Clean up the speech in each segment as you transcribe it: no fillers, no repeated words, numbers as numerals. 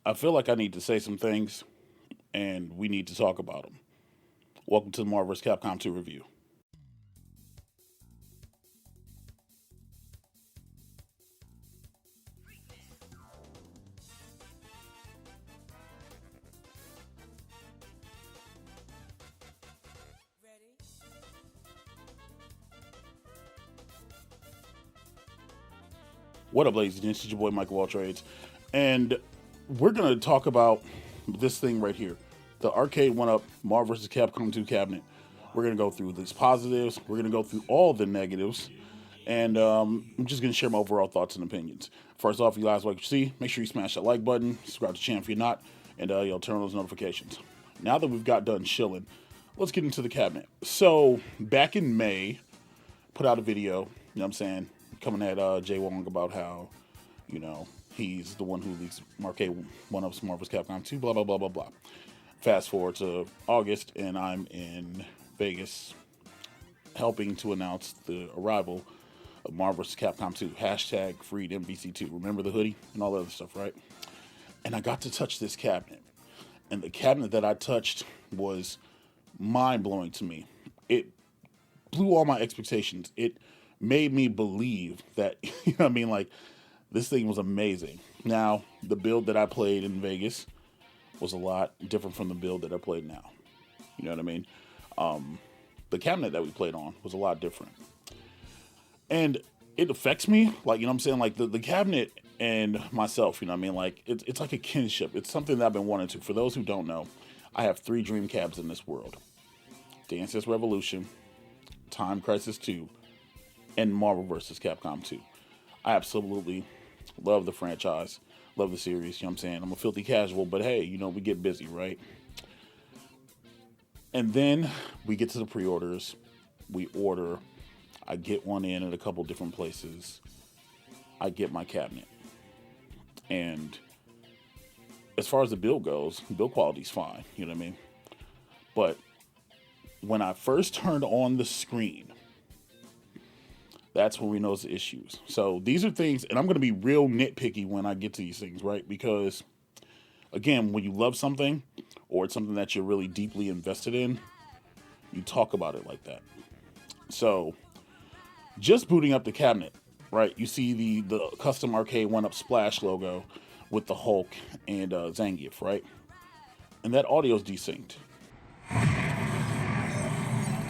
I feel like I need to say some things, and we need to talk about them. Welcome to the Marvel vs. Capcom 2 review. What up, ladies and gents? It's your boy MikeOfAllTrades, and we're gonna talk about this thing right here, the Arcade1Up Marvel vs. Capcom 2 cabinet. We're gonna go through these positives. We're gonna go through all the negatives, and I'm just gonna share my overall thoughts and opinions. First off, if you guys like what you see, make sure you smash that like button, subscribe to the channel if you're not, and you'll turn on those notifications. Now that we've got done chilling, let's get into the cabinet. So back in May, put out a video. You know what I'm saying? Coming at Jay Wong about how, he's the one who leaks Arcade1Up's Marvel vs. Capcom 2, blah, blah, blah, blah, blah. Fast forward to August, and I'm in Vegas helping to announce the arrival of Marvel vs. Capcom 2, hashtag freed MVC2. Remember the hoodie and all that other stuff, right? And I got to touch this cabinet. And the cabinet that I touched was mind-blowing to me. It blew all my expectations. It made me believe that, like, this thing was amazing. Now, the build that I played in Vegas was a lot different from the build that I played now. You know what I mean? The cabinet that we played on was a lot different. And it affects me, like, like the cabinet and myself, like, it's like a kinship. It's something that I've been wanting to. For those who don't know, I have 3 dream cabs in this world. Dance Dance Revolution, Time Crisis 2, and Marvel vs. Capcom 2. I absolutely love the franchise, love the series, I'm a filthy casual, but hey, we get busy, right? And then we get to the pre-orders, we order, I get one in at a couple different places, I get my cabinet. And as far as the build goes, build quality's fine, you know what I mean? But when I first turned on the screen, that's when we notice the issues. So these are things, and I'm going to be real nitpicky when I get to these things, right? Because, again, when you love something, or it's something that you're really deeply invested in, you talk about it like that. So, just booting up the cabinet, right? You see the custom Arcade1Up Splash logo with the Hulk and Zangief, right? And that audio's desynced.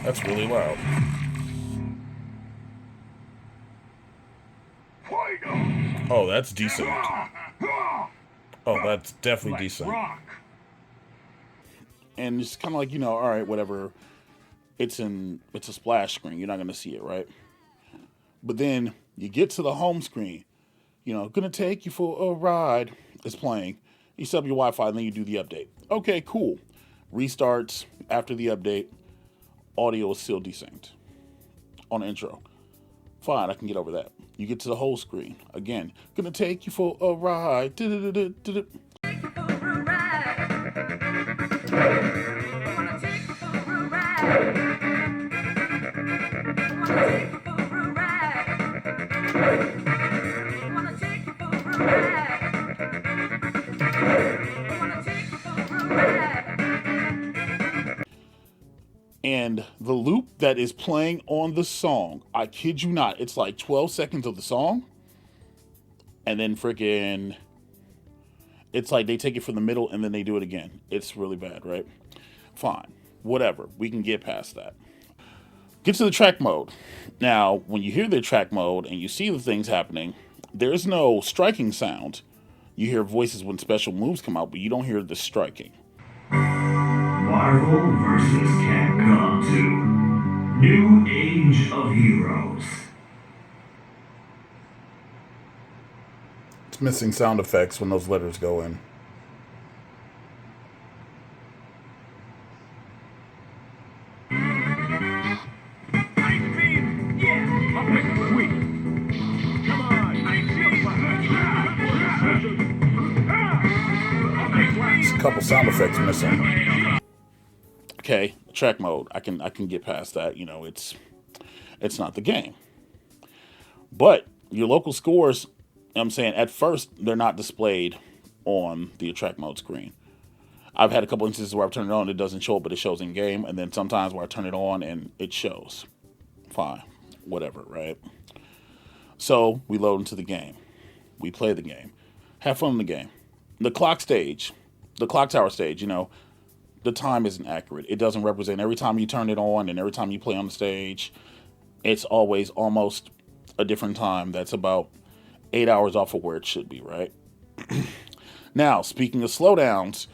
That's really loud. Oh, that's decent. Oh, that's definitely decent. And it's kind of like, all right, whatever. It's a splash screen. You're not going to see it, right? But then you get to the home screen. Gonna take you for a ride. It's playing. You set up your Wi-Fi, and then you do the update. Okay, cool. Restarts after the update. Audio is still desynced on the intro. Fine, I can get over that. You get to the whole screen. Again, gonna take you for a ride. And the loop that is playing on the song, I kid you not, it's like 12 seconds of the song. And then freaking, it's like they take it from the middle and then they do it again. It's really bad, right? Fine. Whatever. We can get past that. Get to the track mode. Now, when you hear the track mode and you see the things happening, there's no striking sound. You hear voices when special moves come out, but you don't hear the striking. Marvel vs. Capcom 2, New Age of Heroes. It's missing sound effects when those letters go in. There's a couple sound effects missing. Okay, track mode. I can get past that. It's not the game. But your local scores, at first they're not displayed on the attract mode screen. I've had a couple instances where I've turned it on, it doesn't show, but it shows in game, and then sometimes where I turn it on and it shows. Fine, whatever, right? So we load into the game, we play the game, have fun in the game. The clock stage, the clock tower stage, the time isn't accurate. It doesn't represent every time you turn it on and every time you play on the stage. It's always almost a different time. That's about 8 hours off of where it should be, right? Now, speaking of slowdowns,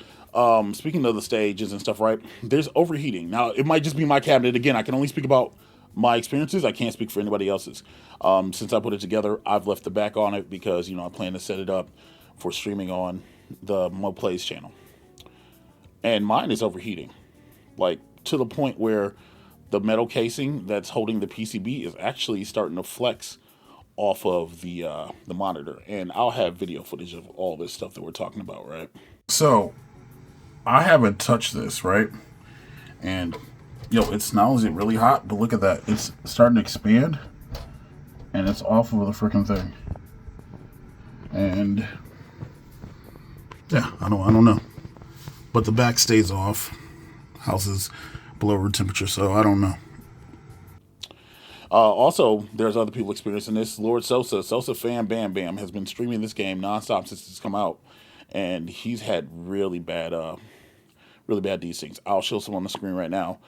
speaking of the stages and stuff, right? There's overheating. Now, it might just be my cabinet. Again, I can only speak about my experiences. I can't speak for anybody else's. Since I put it together, I've left the back on it because, I plan to set it up for streaming on the Mo Plays channel. And mine is overheating, like to the point where the metal casing that's holding the PCB is actually starting to flex off of the monitor. And I'll have video footage of all this stuff that we're talking about, right? So I haven't touched this, right? And it's not only is it really hot, but look at that. It's starting to expand and it's off of the freaking thing. And yeah, I don't know. But the back stays off. House is below room temperature, so I don't know. Also, there's other people experiencing this. Lord Sosa fan Bam Bam, has been streaming this game nonstop since it's come out, and he's had really bad desyncs. I'll show some on the screen right now.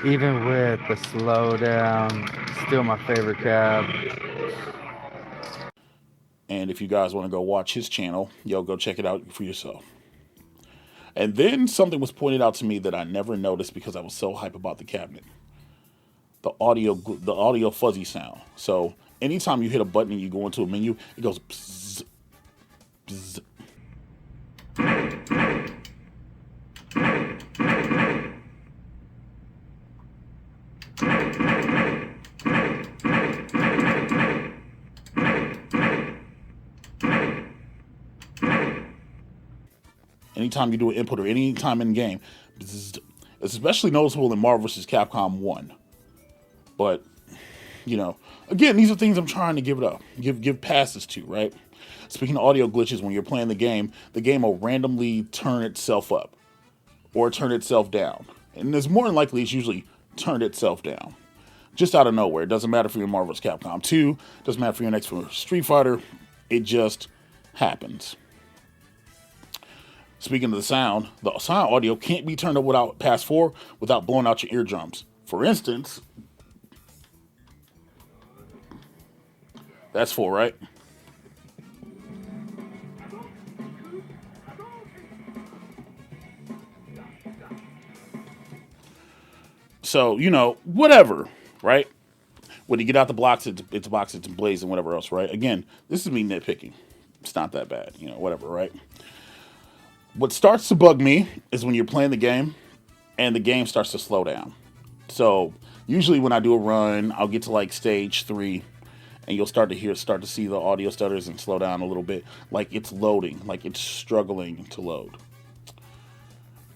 Even with the slowdown, still my favorite cab. And if you guys want to go watch his channel, go check it out for yourself. And then something was pointed out to me that I never noticed because I was so hype about the cabinet. The audio fuzzy sound. So anytime you hit a button and you go into a menu, it goes bzz, bzz. Anytime you do an input or any time in game, it's especially noticeable in Marvel vs. Capcom 1. But, again, these are things I'm trying to give passes to, right? Speaking of audio glitches, when you're playing the game will randomly turn itself up or turn itself down. And it's more than likely it's usually turned itself down. Just out of nowhere. It doesn't matter if you're in Marvel vs. Capcom 2, doesn't matter if you're next for Street Fighter, it just happens. Speaking of the sound audio can't be turned up past 4 without blowing out your eardrums. For instance, that's 4, right? So, whatever, right? When you get out the blocks, it's blazing and whatever else, right? Again, this is me nitpicking. It's not that bad, whatever, right? What starts to bug me is when you're playing the game and the game starts to slow down. So usually when I do a run, I'll get to like stage 3 and you'll start to see the audio stutters and slow down a little bit. Like it's loading, like it's struggling to load.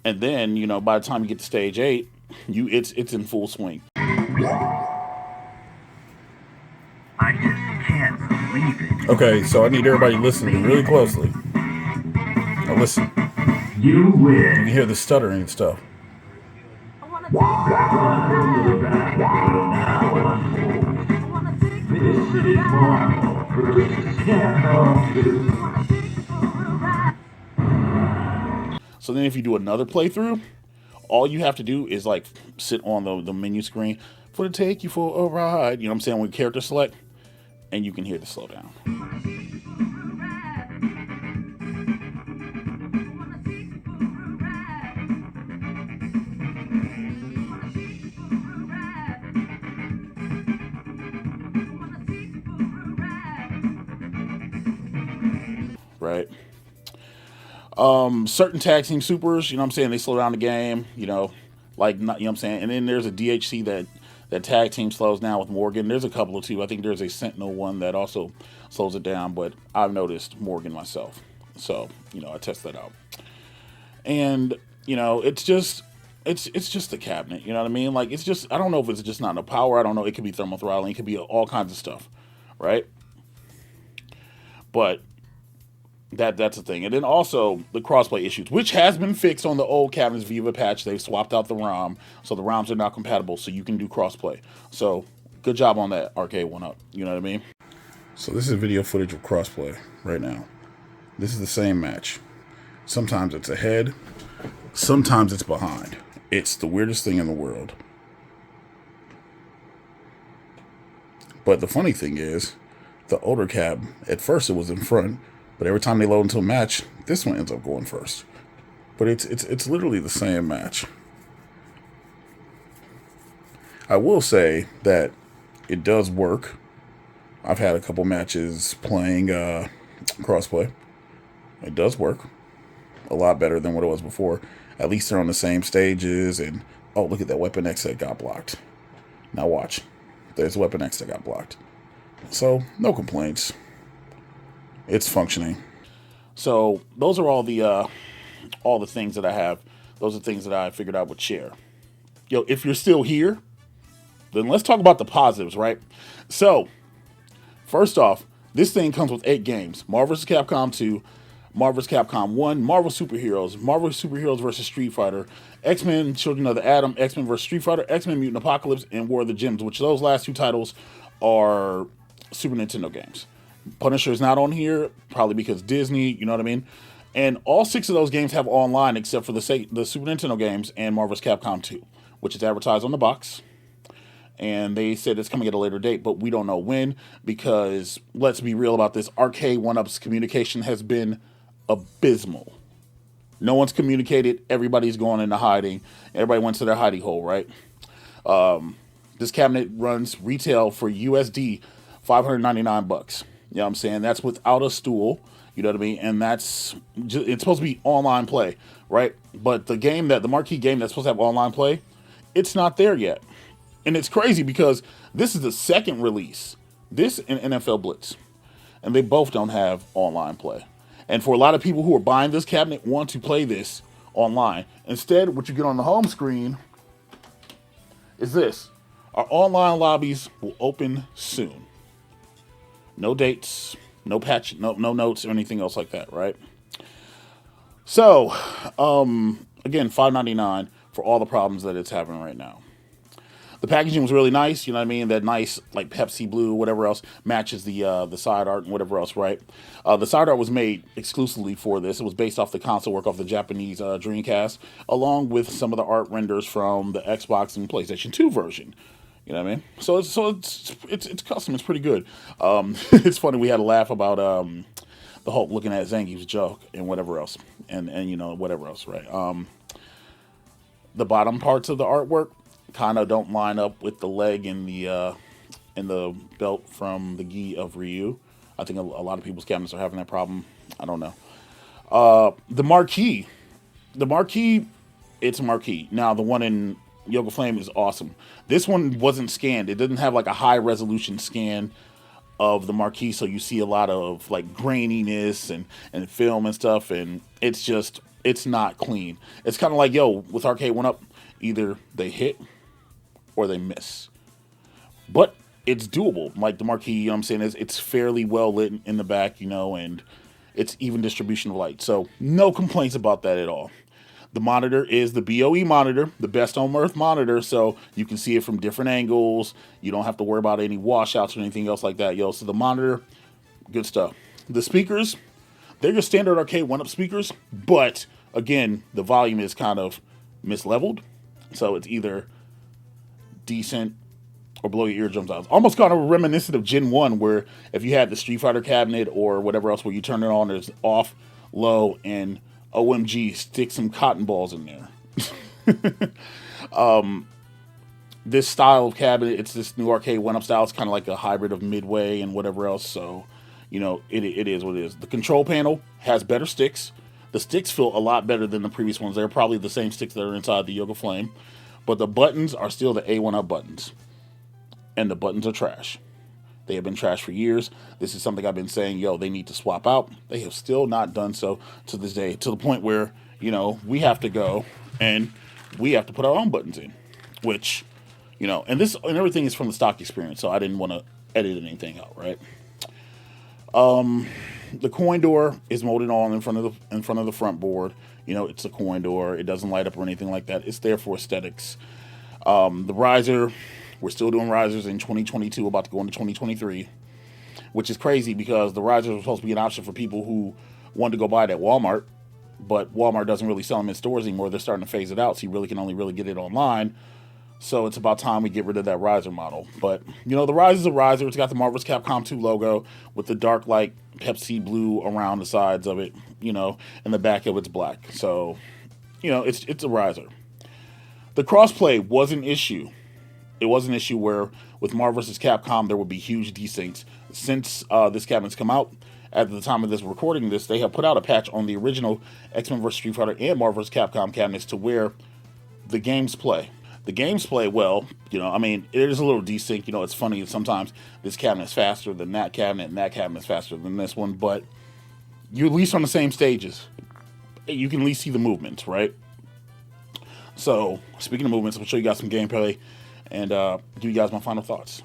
And then, by the time you get to stage 8, it's in full swing. I just can't believe it. Okay, so I need everybody listening really closely. Now listen. You win. You can hear the stuttering and stuff. This is Marvel vs. Capcom 2. So then if you do another playthrough, all you have to do is like sit on the menu screen for to take you for a ride. You know what I'm saying? With character select, and you can hear the slowdown. Right. Certain tag team supers, you know what I'm saying, they slow down the game, you know, like, you know what I'm saying. And then there's a DHC that tag team slows down with Morgan. There's a couple of two. I think there's a Sentinel one that also slows it down, but I've noticed Morgan myself. So, you know, I test that out. And, you know, it's just the cabinet, you know what I mean? Like, it's just, I don't know if it's just not enough power. I don't know. It could be thermal throttling. It could be all kinds of stuff, right? But that's the thing. And then also the crossplay issues, which has been fixed on the old cabinets Viva patch. They've swapped out the ROM, so the ROMs are now compatible, so you can do crossplay. So good job on that, Arcade1Up. You know what I mean? So this is video footage of crossplay right now. This is the same match. Sometimes it's ahead, sometimes it's behind. It's the weirdest thing in the world. But the funny thing is, the older cab, at first it was in front, but every time they load into a match, this one ends up going first. But it's literally the same match. I will say that it does work. I've had a couple matches playing crossplay. It does work. A lot better than what it was before. At least they're on the same stages. And, oh, look at that Weapon X that got blocked. Now watch. There's Weapon X that got blocked. So, no complaints. It's functioning. So those are all the things that I have. Those are things that I figured out would share. Yo, if you're still here, then let's talk about the positives, right? So, first off, this thing comes with 8 games. Marvel vs. Capcom 2, Marvel vs. Capcom 1, Marvel Superheroes vs. Street Fighter, X-Men Children of the Atom, X-Men vs. Street Fighter, X-Men Mutant Apocalypse, and War of the Gems, which those last 2 titles are Super Nintendo games. Punisher is not on here, probably because Disney, you know what I mean? And all 6 of those games have online except for the Super Nintendo games and Marvel vs. Capcom 2, which is advertised on the box. And they said it's coming at a later date, but we don't know when, because let's be real about this, Arcade1Up's communication has been abysmal. No one's communicated, everybody's going into hiding, everybody went to their hidey hole, right? This cabinet runs retail for USD $599. You know what I'm saying? That's without a stool, you know what I mean? And it's supposed to be online play, right? But the marquee game that's supposed to have online play, it's not there yet. And it's crazy because this is the second release. This and NFL Blitz. And they both don't have online play. And for a lot of people who are buying this cabinet want to play this online. Instead, what you get on the home screen is this. Our online lobbies will open soon. No dates, no patch, no notes or anything else like that, right? So, again, $5.99 for all the problems that it's having right now. The packaging was really nice, you know what I mean? That nice, like Pepsi blue, whatever else, matches the side art and whatever else, right? The side art was made exclusively for this. It was based off the console work off the Japanese Dreamcast, along with some of the art renders from the Xbox and PlayStation 2 version. You know what I mean? So it's custom. It's pretty good. It's funny. We had a laugh about the Hulk looking at Zangief's joke and whatever else, and you know whatever else, right? The bottom parts of the artwork kind of don't line up with the leg and the belt from the gi of Ryu. I think a lot of people's cabinets are having that problem. I don't know. The marquee, it's a marquee. Now the one in Yoga Flame is awesome. This one wasn't scanned. It didn't have like a high resolution scan of the marquee, so you see a lot of like graininess and film and stuff, and it's not clean. It's kind of like, with Arcade1Up, either they hit or they miss. But it's doable. Like the marquee, you know what I'm saying, it's fairly well lit in the back, you know, and it's even distribution of light. So no complaints about that at all. The monitor is the BOE monitor, the best on earth monitor, so you can see it from different angles. You don't have to worry about any washouts or anything else like that, So the monitor, good stuff. The speakers, they're your standard Arcade1Up speakers, but again, the volume is kind of misleveled. So it's either decent or blow your eardrums out. It's almost kind of reminiscent of Gen 1, where if you had the Street Fighter cabinet or whatever else where you turn it on, there's off, low, and OMG, stick some cotton balls in there. This style of cabinet, it's this new Arcade1Up style. It's kind of like a hybrid of Midway and whatever else. So, you know, it is what it is. The control panel has better sticks. The sticks feel a lot better than the previous ones. They're probably the same sticks that are inside the Yoga Flame, but the buttons are still the A1Up buttons, and the buttons are trash. They have been trashed for years. This is something I've been saying, yo, they need to swap out. They have still not done so to this day, to the point where, you know, we have to go and we have to put our own buttons in, which, you know, and everything is from the stock experience, so I didn't want to edit anything out, right? The coin door is molded on in front of the front board. You know, it's a coin door. It doesn't light up or anything like that. It's there for aesthetics. The riser, we're still doing risers in 2022, about to go into 2023, which is crazy because the risers are supposed to be an option for people who wanted to go buy it at Walmart, but Walmart doesn't really sell them in stores anymore. They're starting to phase it out, so you really can only really get it online. So it's about time we get rid of that riser model. But, you know, the riser's a riser. It's got the Marvel's Capcom 2 logo with the dark, like, Pepsi blue around the sides of it, you know, and the back of it's black. So, you know, it's a riser. The crossplay was an issue. It was an issue where with Marvel vs. Capcom, there would be huge desyncs. Since this cabinet's come out, at the time of this recording this, they have put out a patch on the original X-Men vs. Street Fighter and Marvel vs. Capcom cabinets to where the games play. The games play well, you know, I mean, it is a little desync. You know, it's funny sometimes this cabinet is faster than that cabinet and that cabinet is faster than this one, but you're at least on the same stages. You can at least see the movements, right? So, speaking of movements, I'm going to show you guys some gameplay and give you guys my final thoughts.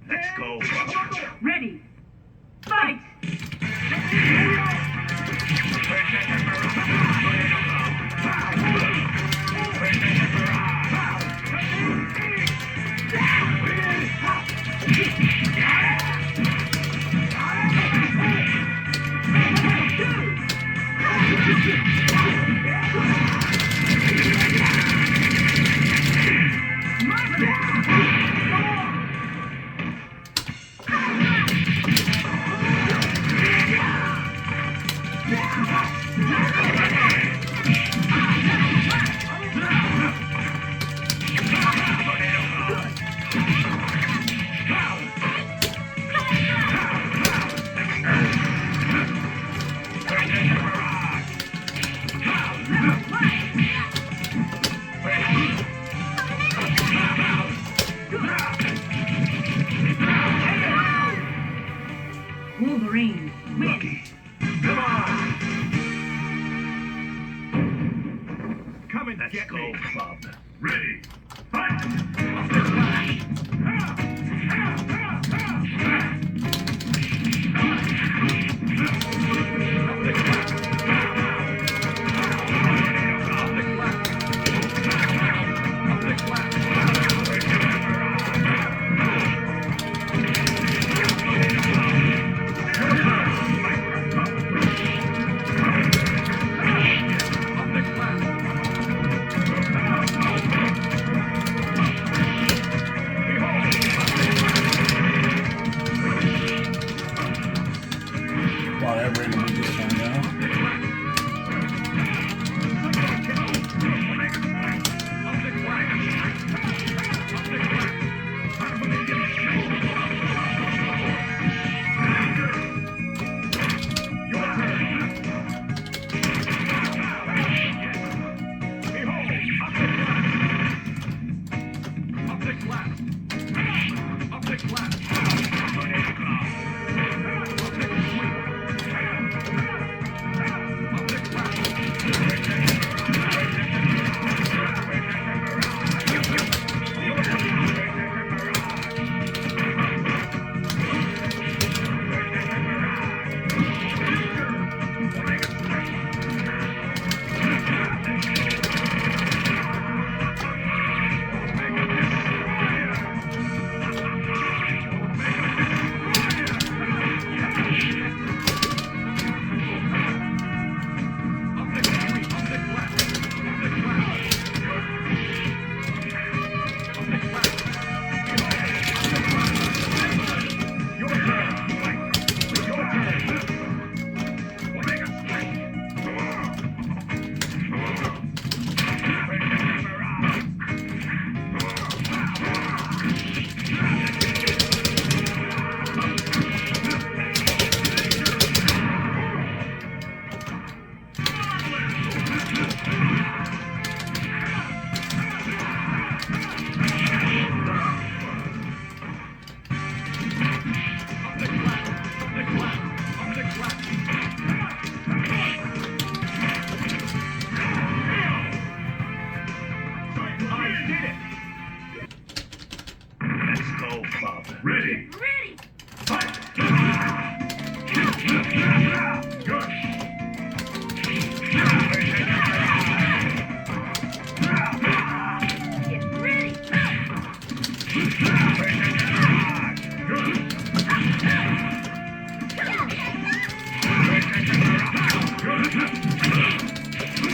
Let's go. Ready. Fight! Wolverine, win! Come on! Come and Let's get go, me. Bob. Ready. Fight!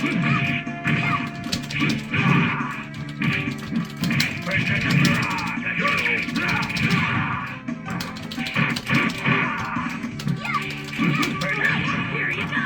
Here you go.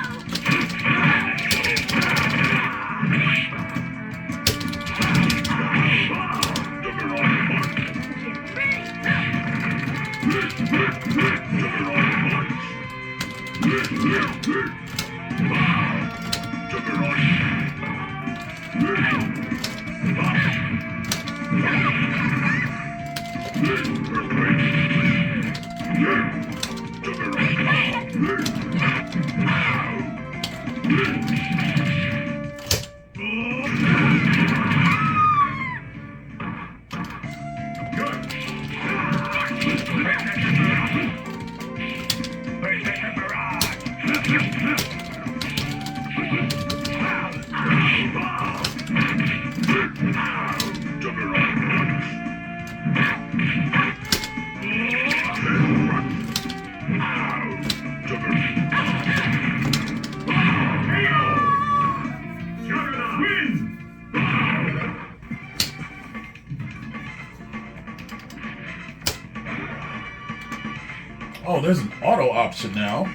Oh, there's an auto option now.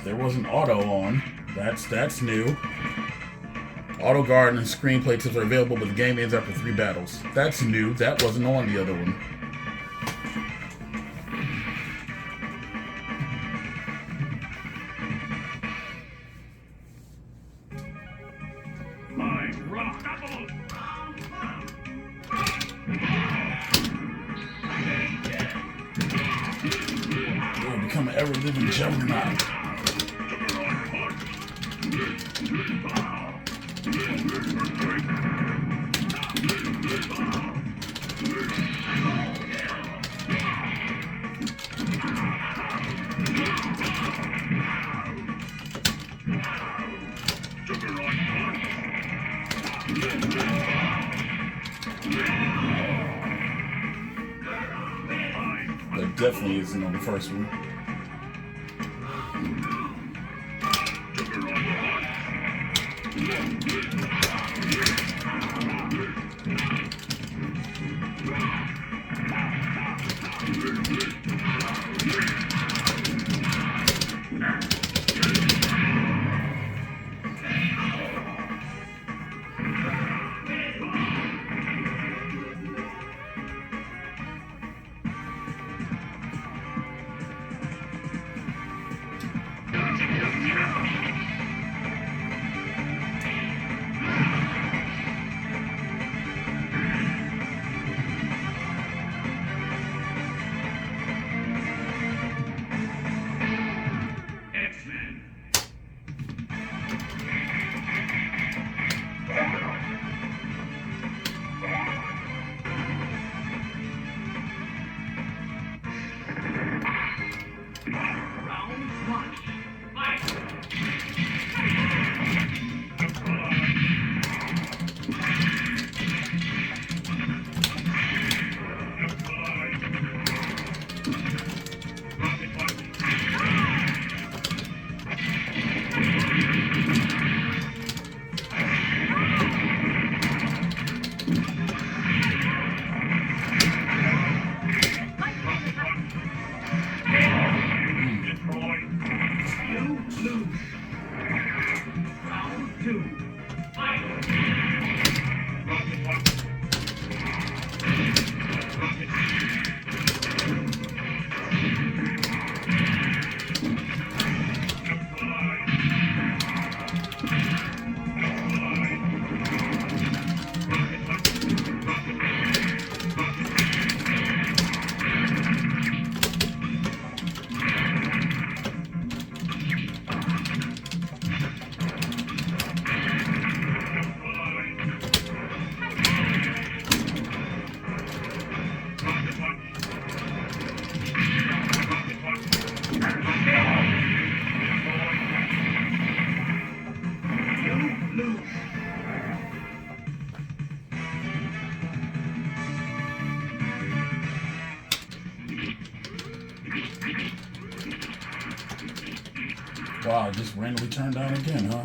There was an auto on. That's new. Auto guard and screenplay tips are available, but the game ends after 3 battles. That's new. That wasn't on the other one. You'll become an ever-living juggernaut. That definitely isn't on the first one. Wow, just randomly turned down again, huh?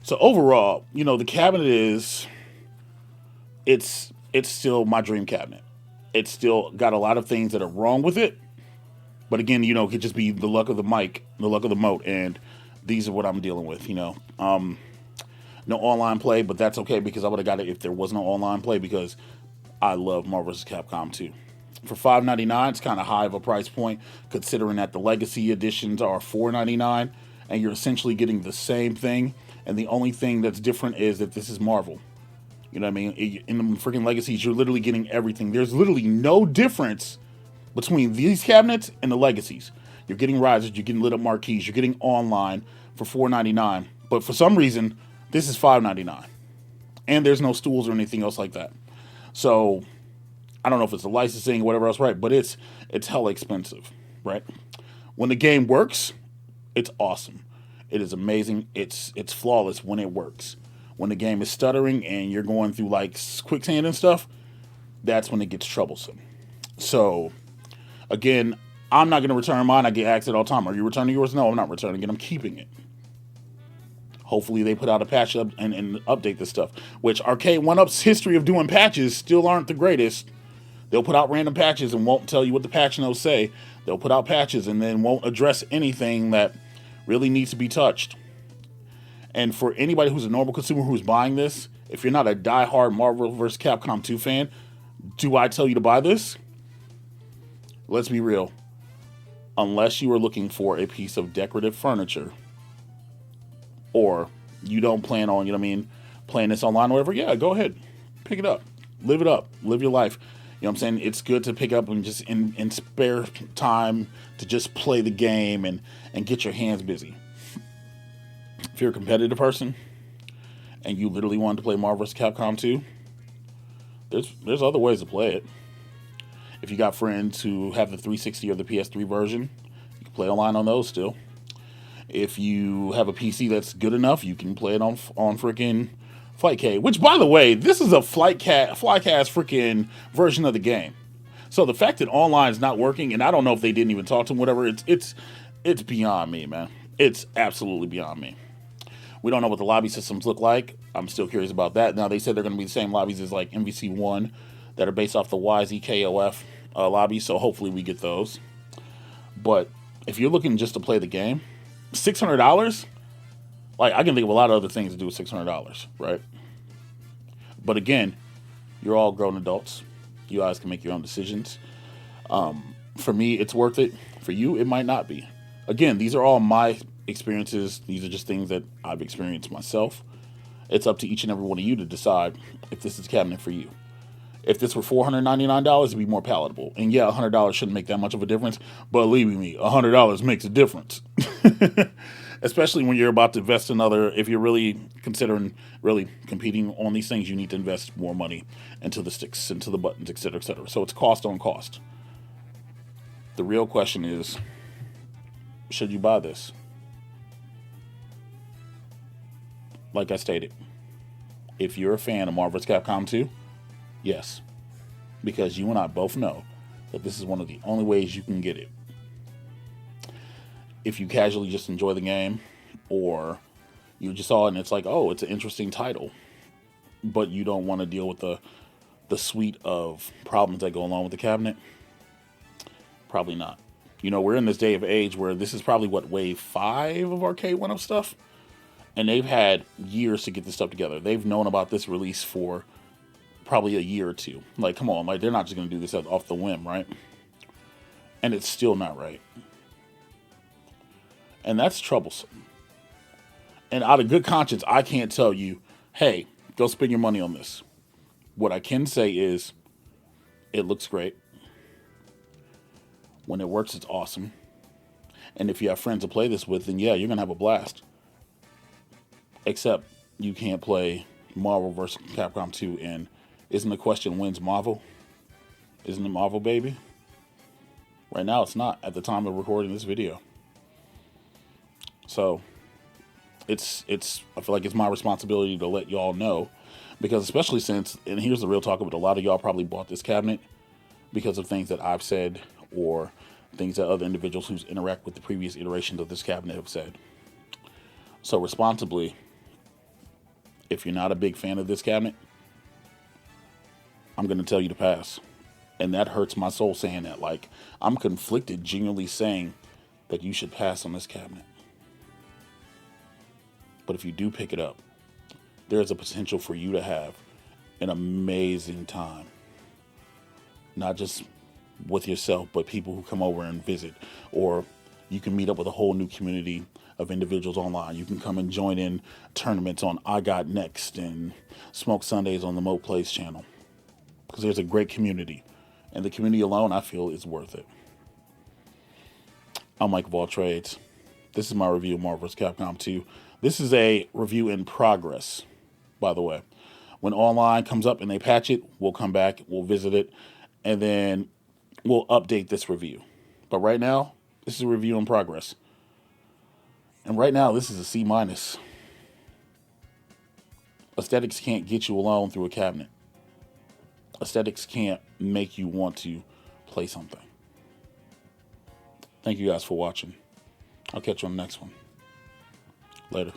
So overall, the cabinet it's still my dream cabinet. It's still got a lot of things that are wrong with it. But again, it could just be the luck of the mic, the luck of the moat, and these are what I'm dealing with, No online play, but that's okay because I would have got it if there was no online play because I love Marvel vs. Capcom 2. For $5.99, it's kind of high of a price point considering that the Legacy editions are $4.99 and you're essentially getting the same thing. And the only thing that's different is that this is Marvel. You know what I mean? In the freaking Legacies, you're literally getting everything. There's literally no difference between these cabinets and the Legacies. You're getting risers, you're getting lit up marquees, you're getting online for $4.99. But for some reason, this is $5.99. And there's no stools or anything else like that. So, I don't know if it's the licensing or whatever else, right? But it's hella expensive, right? When the game works, it's awesome. It is amazing. It's flawless when it works. When the game is stuttering and you're going through like quicksand and stuff, that's when it gets troublesome. So, again, I'm not going to return mine. I get asked it all the time. Are you returning yours? No, I'm not returning it. I'm keeping it. Hopefully they put out a patch up and update this stuff. Which Arcade1Up's history of doing patches still aren't the greatest. They'll put out random patches and won't tell you what the patch notes say. They'll put out patches and then won't address anything that really needs to be touched. And for anybody who's a normal consumer who's buying this, if you're not a diehard Marvel vs. Capcom 2 fan, do I tell you to buy this? Let's be real. Unless you are looking for a piece of decorative furniture, or you don't plan on, playing this online or whatever, yeah, go ahead. Pick it up. Live it up. Live your life. You know what I'm saying? It's good to pick up and just in spare time to just play the game and get your hands busy. If you're a competitive person and you literally want to play Marvel vs. Capcom 2, there's other ways to play it. If you got friends who have the 360 or the PS3 version, you can play online on those still. If you have a PC that's good enough, you can play it on freaking Flightcade. Which, by the way, this is a Flycast freaking version of the game. So the fact that online is not working, and I don't know if they didn't even talk to them, whatever, it's beyond me, man. It's absolutely beyond me. We don't know what the lobby systems look like. I'm still curious about that. Now, they said they're going to be the same lobbies as like MVC1 that are based off the YZKOF lobbies, so hopefully we get those. But if you're looking just to play the game, $600? Like, I can think of a lot of other things to do with $600, right? But again, you're all grown adults. You guys can make your own decisions. For me, it's worth it. For you, it might not be. Again, these are all my experiences. These are just things that I've experienced myself. It's up to each and every one of you to decide if this is a cabinet for you. If this were $499, it'd be more palatable. And yeah, $100 shouldn't make that much of a difference. But believe me, $100 makes a difference. Especially when you're about to invest if you're really considering really competing on these things, you need to invest more money into the sticks, into the buttons, etc., etc. So it's cost on cost. The real question is, should you buy this? Like I stated, if you're a fan of Marvel vs. Capcom 2, yes. Because you and I both know that this is one of the only ways you can get it. If you casually just enjoy the game, or you just saw it and it's like, oh, it's an interesting title, but you don't want to deal with the suite of problems that go along with the cabinet, probably not. You know, we're in this day of age where this is probably, what, wave 5 of Arcade1Up stuff? And they've had years to get this stuff together. They've known about this release for probably a year or two. Like, come on, like, they're not just going to do this off the whim, right? And it's still not right. And that's troublesome. And out of good conscience, I can't tell you, hey, go spend your money on this. What I can say is, it looks great. When it works, it's awesome. And if you have friends to play this with, then yeah, you're going to have a blast. Except you can't play Marvel vs. Capcom 2, and isn't the question, when's Marvel? Isn't it Marvel, baby? Right now, it's not at the time of recording this video. So, I feel like it's my responsibility to let y'all know, because especially since, and here's the real talk of it, a lot of y'all probably bought this cabinet because of things that I've said, or things that other individuals who interact with the previous iterations of this cabinet have said. So responsibly, if you're not a big fan of this cabinet, I'm going to tell you to pass. And that hurts my soul saying that. Like, I'm conflicted genuinely saying that you should pass on this cabinet. But if you do pick it up, there's a potential for you to have an amazing time. Not just with yourself, but people who come over and visit. Or you can meet up with a whole new community of individuals online. You can come and join in tournaments on I Got Next and Smoke Sundays on the Mo Plays channel. Because there's a great community. And the community alone, I feel, is worth it. I'm MikeOfAllTrades. This is my review of Marvel vs. Capcom 2. This is a review in progress, by the way. When online comes up and they patch it, we'll come back, we'll visit it, and then we'll update this review. But right now, this is a review in progress. And right now, this is a C-. Aesthetics can't get you alone through a cabinet. Aesthetics can't make you want to play something. Thank you guys for watching. I'll catch you on the next one. Later.